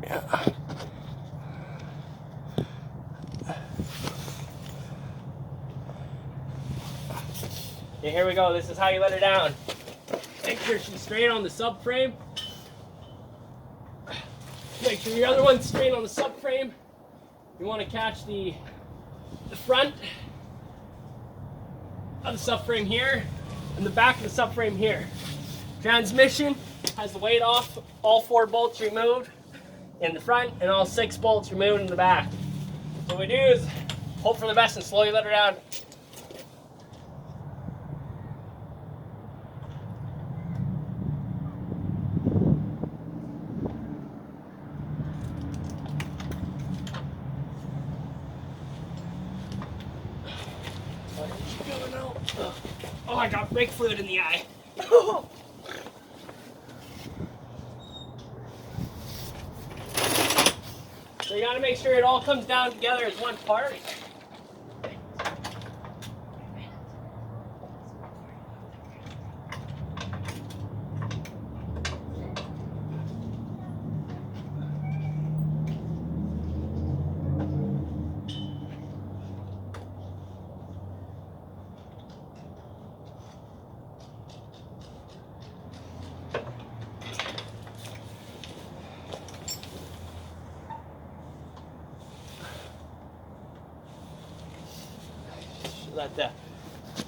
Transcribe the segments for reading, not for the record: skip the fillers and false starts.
Yeah. Okay, here we go. This is how you let her down. Make sure she's straight on the subframe. Make sure your other one's straight on the subframe. You want to catch the front of the subframe here and the back of the subframe here. Transmission has the weight off, all 4 bolts removed in the front and all 6 bolts removed in the back. So what we do is hope for the best and slowly let her down. Oh, I got brake fluid in the eye. So you gotta make sure it all comes down together as one part.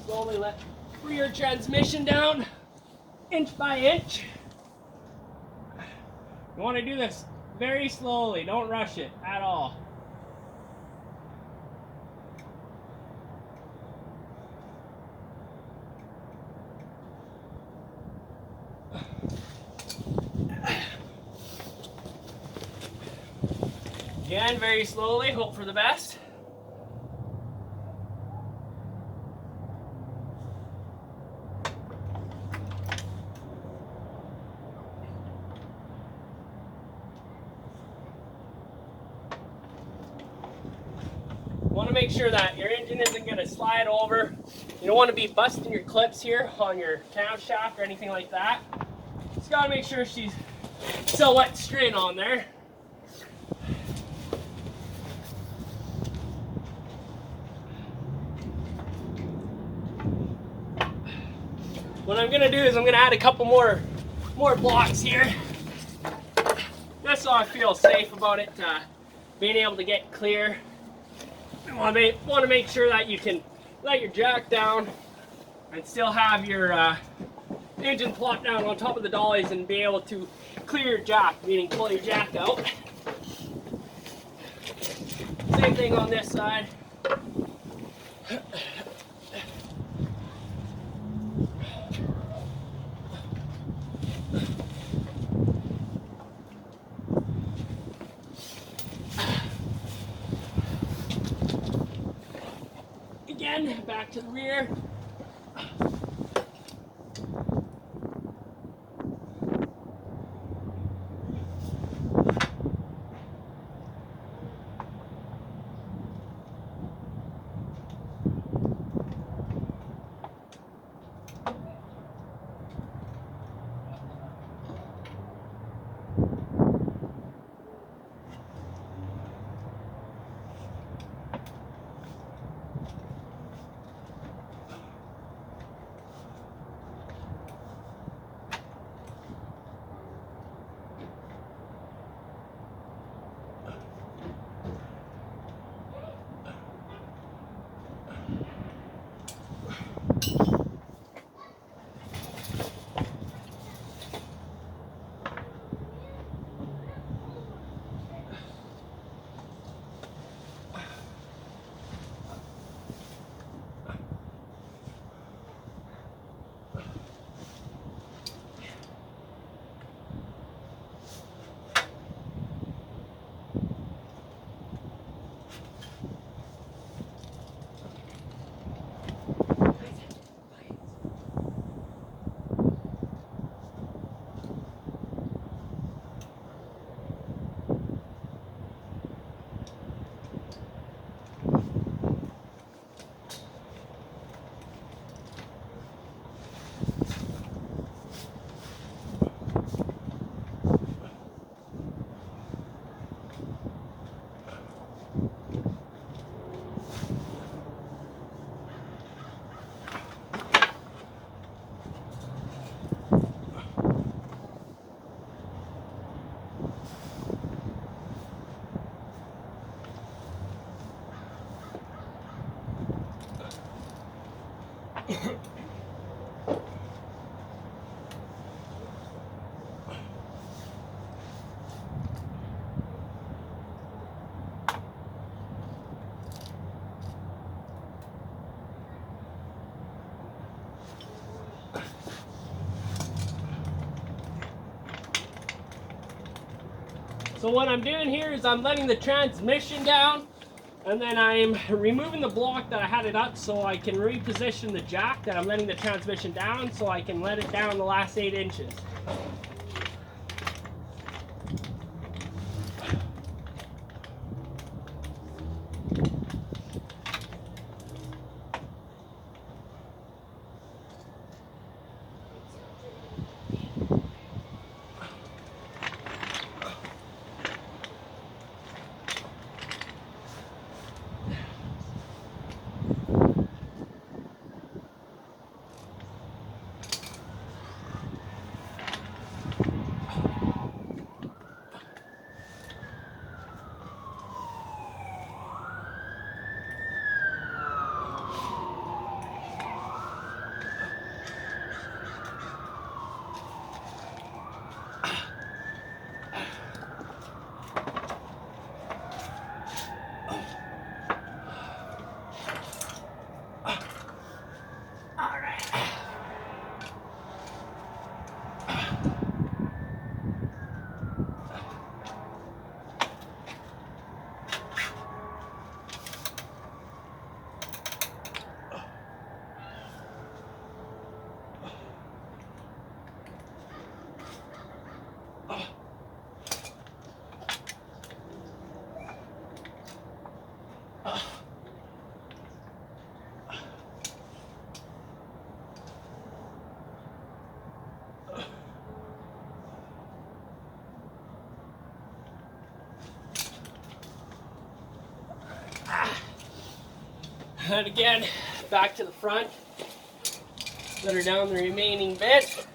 Slowly let rear transmission down inch by inch. You want to do this very slowly, don't rush it at all. Again, very slowly, hope for the best. Want to make sure that your engine isn't going to slide over. You don't want to be busting your clips here on your camshaft or anything like that. Just got to make sure she's silhouette straight on there. What I'm going to do is I'm going to add a couple more blocks here, just so I feel safe about it being able to get clear. You want to make sure that you can let your jack down and still have your engine plop down on top of the dollies and be able to clear your jack, meaning pull your jack out. Same thing on this side. Again, back to the rear. So what I'm doing here is I'm letting the transmission down, and then I'm removing the block that I had it up so I can reposition the jack that I'm letting the transmission down so I can let it down the last 8 inches. And again, back to the front, let her down the remaining bit.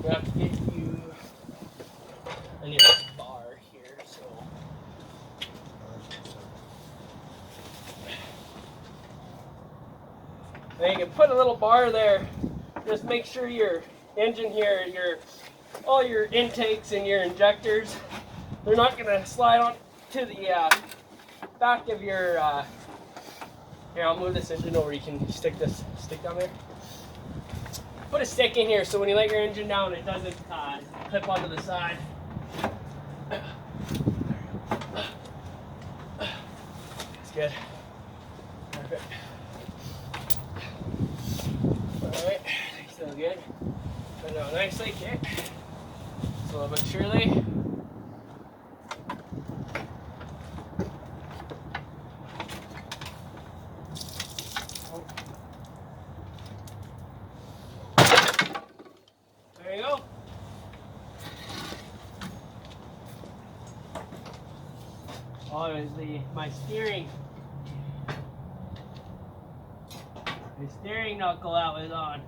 We have to get you, I need a bar here, so. Now you can put a little bar there, just make sure your engine here, all your intakes and your injectors, they're not going to slide on to the back of your, here I'll move this engine over, you can stick this stick down there. Put a stick in here so when you let your engine down it doesn't clip onto the side. That's good. Perfect. Alright, still good. Put it on nicely, okay. Slow but surely. There you go. Oh, there's my steering. The steering knuckle that was on.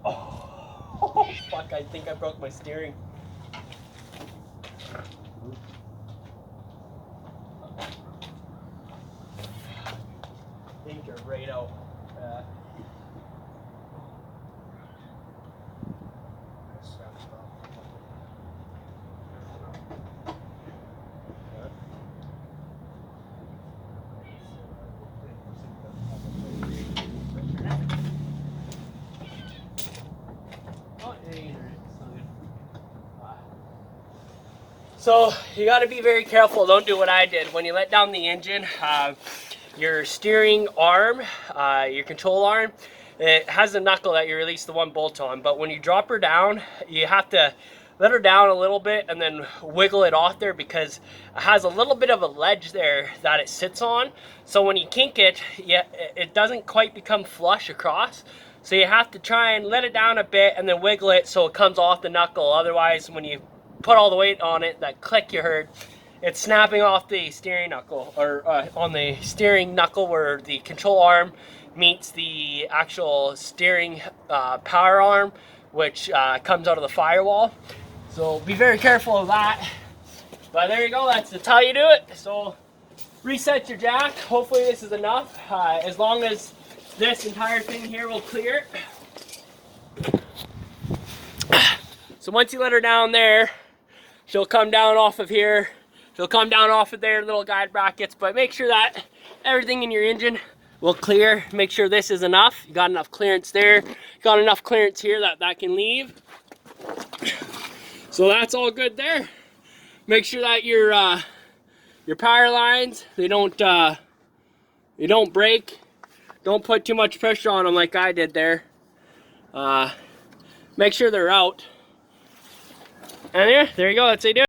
Oh, fuck, I think I broke my steering. I think you're right out. So you got to be very careful. Don't do what I did. When you let down the engine, your steering arm, your control arm, it has a knuckle that you release the one bolt on. But when you drop her down, you have to let her down a little bit and then wiggle it off there because it has a little bit of a ledge there that it sits on. So when you kink it, it doesn't quite become flush across. So you have to try and let it down a bit and then wiggle it so it comes off the knuckle. Otherwise, when you put all the weight on it, that click you heard, it's snapping off the steering knuckle, or on the steering knuckle where the control arm meets the actual steering power arm, which comes out of the firewall. So be very careful of that. But there you go, that's how you do it. So reset your jack. Hopefully this is enough. As long as this entire thing here will clear. So once you let her down there, she'll come down off of here. She'll come down off of there, little guide brackets, but make sure that everything in your engine we'll clear, make sure this is enough. You got enough clearance there. Got enough clearance here that can leave. So that's all good there. Make sure that your power lines, they don't break. Don't put too much pressure on them like I did there. Make sure they're out. And yeah, there you go, that's how you do it.